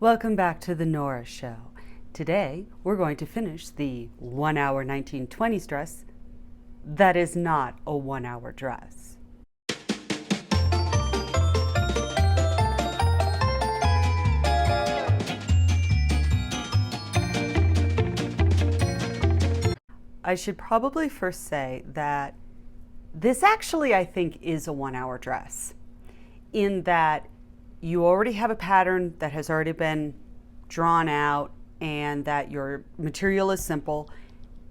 Welcome back to the Nora Show. Today, we're going to finish the 1 hour 1920s dress that is not a 1 hour dress. I should probably first say that this actually, I think, is a 1 hour dress, in that you already have a pattern that has already been drawn out, and that your material is simple,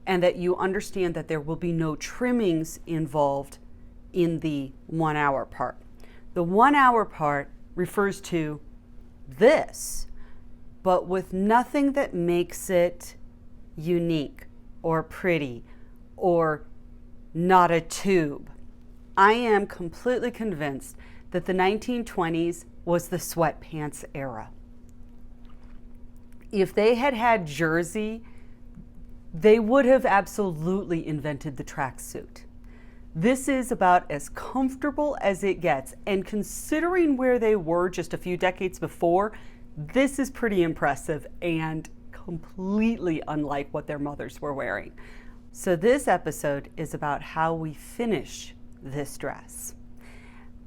and that you understand that there will be no trimmings involved in the 1 hour part. The 1 hour part refers to this, but with nothing that makes it unique or pretty or not a tube. I am completely convinced that the 1920s was the sweatpants era. If they had had jersey, they would have absolutely invented the tracksuit. This is about as comfortable as it gets, and considering where they were just a few decades before, this is pretty impressive and completely unlike what their mothers were wearing. So this episode is about how we finish this dress.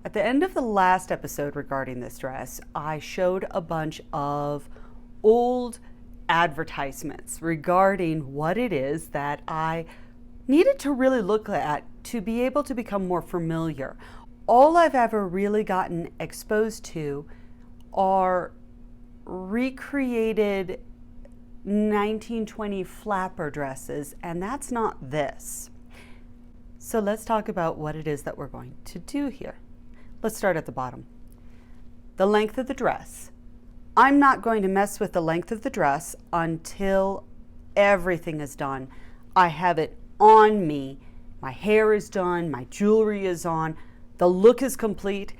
At the end of the last episode regarding this dress, I showed a bunch of old advertisements regarding what it is that I needed to really look at to be able to become more familiar. All I've ever really gotten exposed to are recreated 1920 flapper dresses, and that's not this. So let's talk about what it is that we're going to do here. Let's start at the bottom. The length of the dress. I'm not going to mess with the length of the dress until everything is done. I have it on me. My hair is done, my jewelry is on, the look is complete,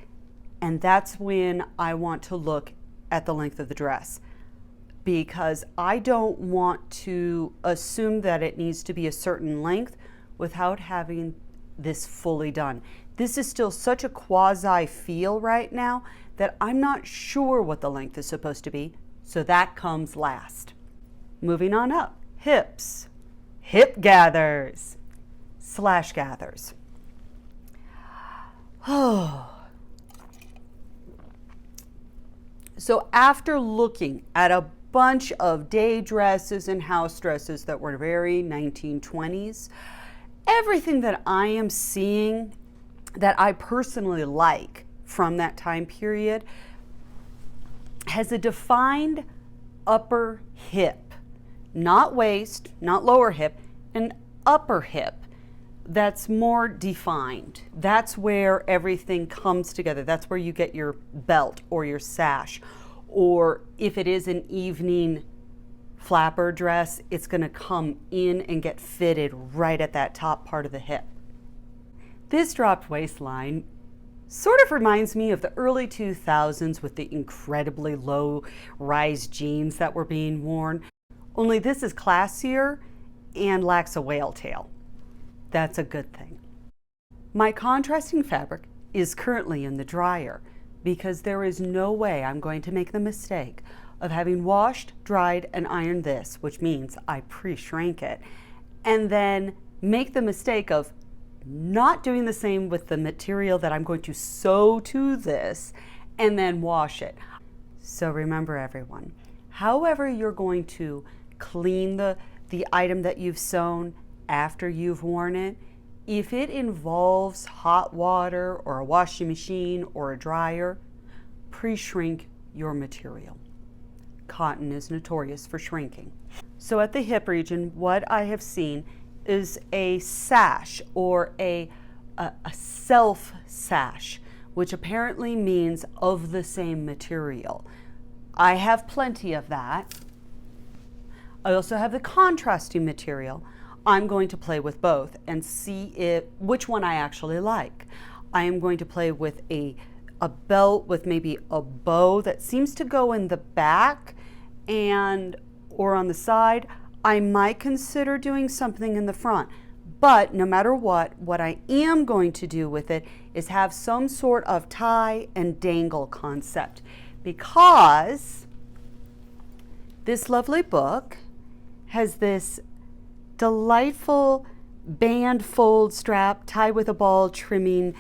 and that's when I want to look at the length of the dress, because I don't want to assume that it needs to be a certain length without having this fully done. This is still such a quasi feel right now that I'm not sure what the length is supposed to be, so that comes last. Moving on up, hips, hip gathers, slash gathers. So after looking at a bunch of day dresses and house dresses that were very 1920s, everything that I am seeing that I personally like from that time period has a defined upper hip, not waist, not lower hip, an upper hip that's more defined. That's where everything comes together. That's where you get your belt or your sash, or if it is an evening flapper dress, it's going to come in and get fitted right at that top part of the hip. This dropped waistline sort of reminds me of the early 2000s with the incredibly low rise jeans that were being worn, only this is classier and lacks a whale tail. That's a good thing. My contrasting fabric is currently in the dryer because there is no way I'm going to make the mistake of having washed, dried, and ironed this, which means I pre-shrank it, and then make the mistake of not doing the same with the material that I'm going to sew to this and then wash it. So remember, everyone, however you're going to clean the item that you've sewn after you've worn it, if it involves hot water or a washing machine or a dryer, pre-shrink your material. Cotton is notorious for shrinking. So at the hip region, what I have seen is a sash or a self sash, which apparently means of the same material. I have plenty of that. I also have the contrasting material. I'm going to play with both and see which one I actually like. I am going to play with a belt with maybe a bow that seems to go in the back or on the side. I might consider doing something in the front, but no matter what I am going to do with it is have some sort of tie and dangle concept, because This lovely book has this delightful band fold strap, tie with a ball trimming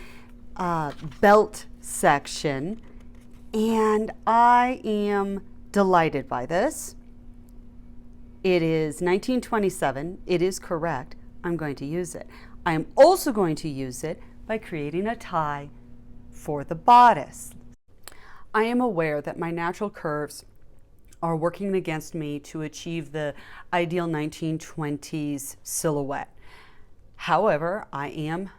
belt section, and I am delighted by this. It is 1927. It is correct. I'm going to use it. I am also going to use it by creating a tie for the bodice. I am aware that my natural curves are working against me to achieve the ideal 1920s silhouette. However, I am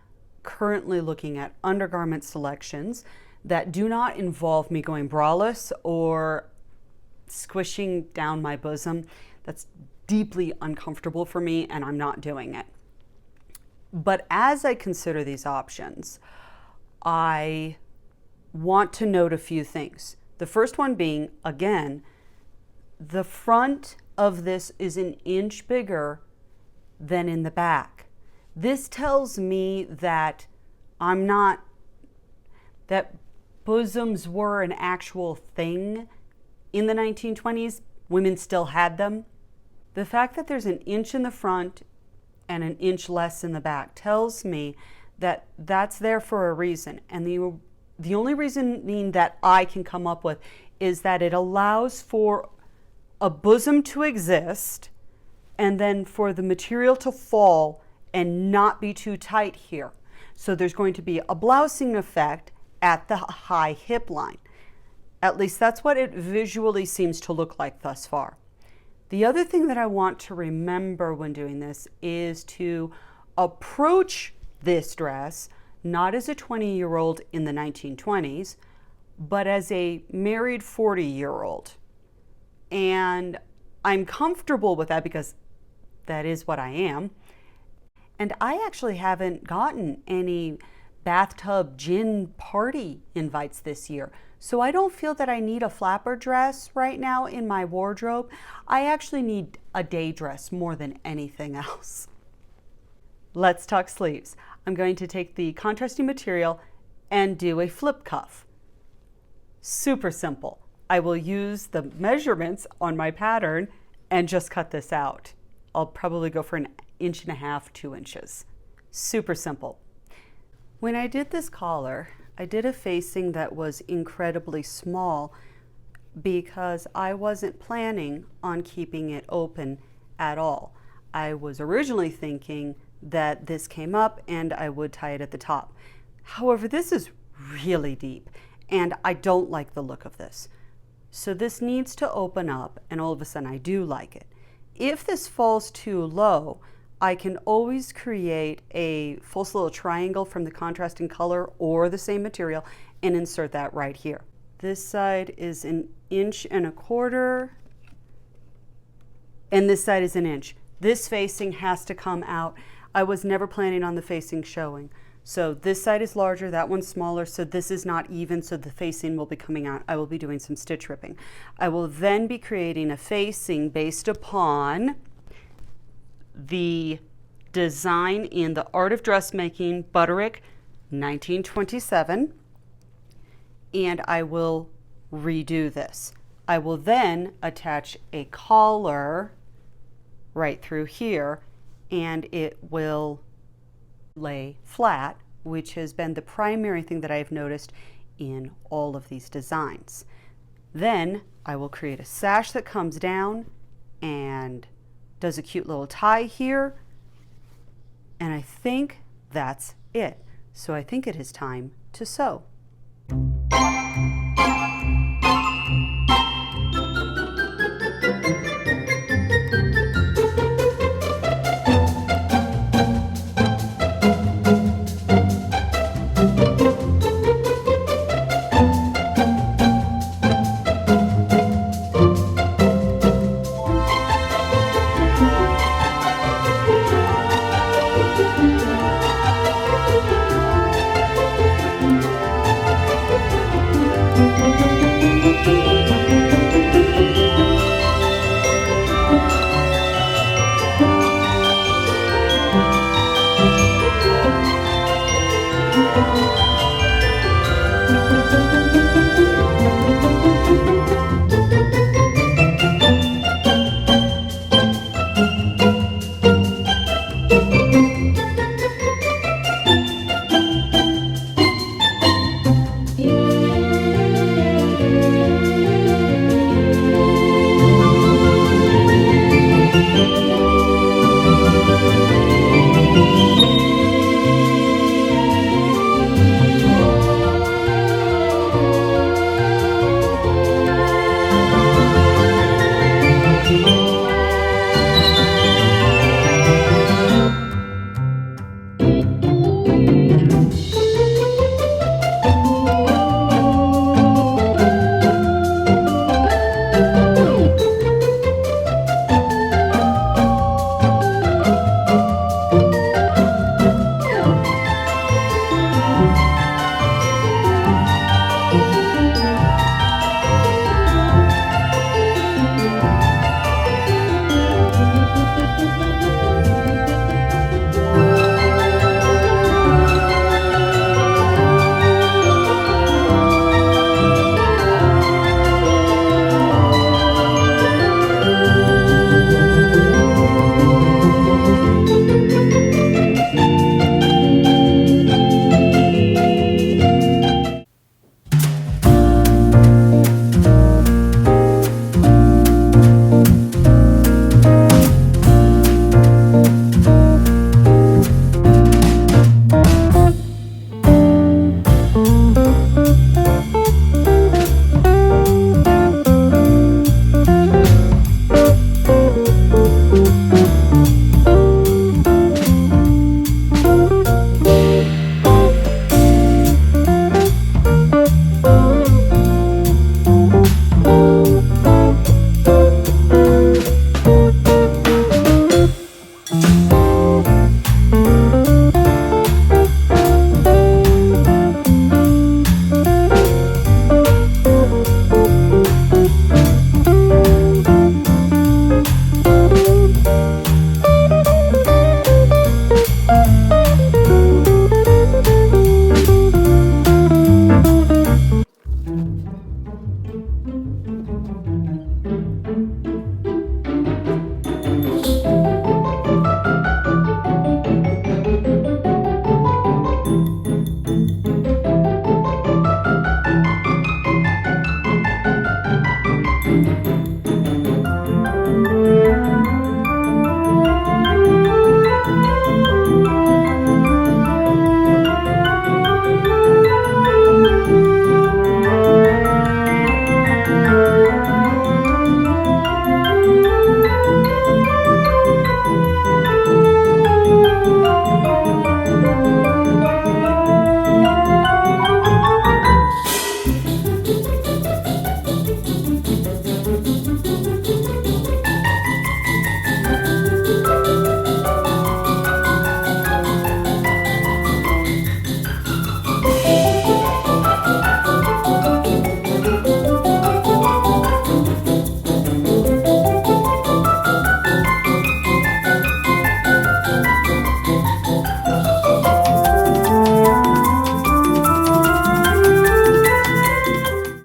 currently looking at undergarment selections that do not involve me going braless or squishing down my bosom. That's deeply uncomfortable for me, and I'm not doing it. But as I consider these options, I want to note a few things. The first one being, again, the front of this is an inch bigger than in the back. This tells me that that bosoms were an actual thing in the 1920s. Women still had them. The fact that there's an inch in the front and an inch less in the back tells me that that's there for a reason. And the only reasoning that I can come up with is that it allows for a bosom to exist and then for the material to fall and not be too tight here. So there's going to be a blousing effect at the high hip line. At least that's what it visually seems to look like thus far. The other thing that I want to remember when doing this is to approach this dress not as a 20-year-old in the 1920s, but as a married 40-year-old. And I'm comfortable with that because that is what I am. And I actually haven't gotten any bathtub gin party invites this year. So I don't feel that I need a flapper dress right now in my wardrobe. I actually need a day dress more than anything else. Let's talk sleeves. I'm going to take the contrasting material and do a flip cuff. Super simple. I will use the measurements on my pattern and just cut this out. I'll probably go for 1.5 inches, 2 inches. Super simple. When I did this collar, I did a facing that was incredibly small because I wasn't planning on keeping it open at all. I was originally thinking that this came up and I would tie it at the top. However, this is really deep and I don't like the look of this. So this needs to open up, and all of a sudden I do like it. If this falls too low, I can always create a false little triangle from the contrasting color or the same material and insert that right here. This side is 1.25 inches and this side is 1 inch. This facing has to come out. I was never planning on the facing showing. So this side is larger, that one's smaller, so this is not even, so the facing will be coming out. I will be doing some stitch ripping. I will then be creating a facing based upon the design in the Art of Dressmaking, Butterick, 1927, and I will redo this. I will then attach a collar right through here, and it will lay flat, which has been the primary thing that I've noticed in all of these designs. Then I will create a sash that comes down and does a cute little tie here, and I think that's it. So I think it is time to sew.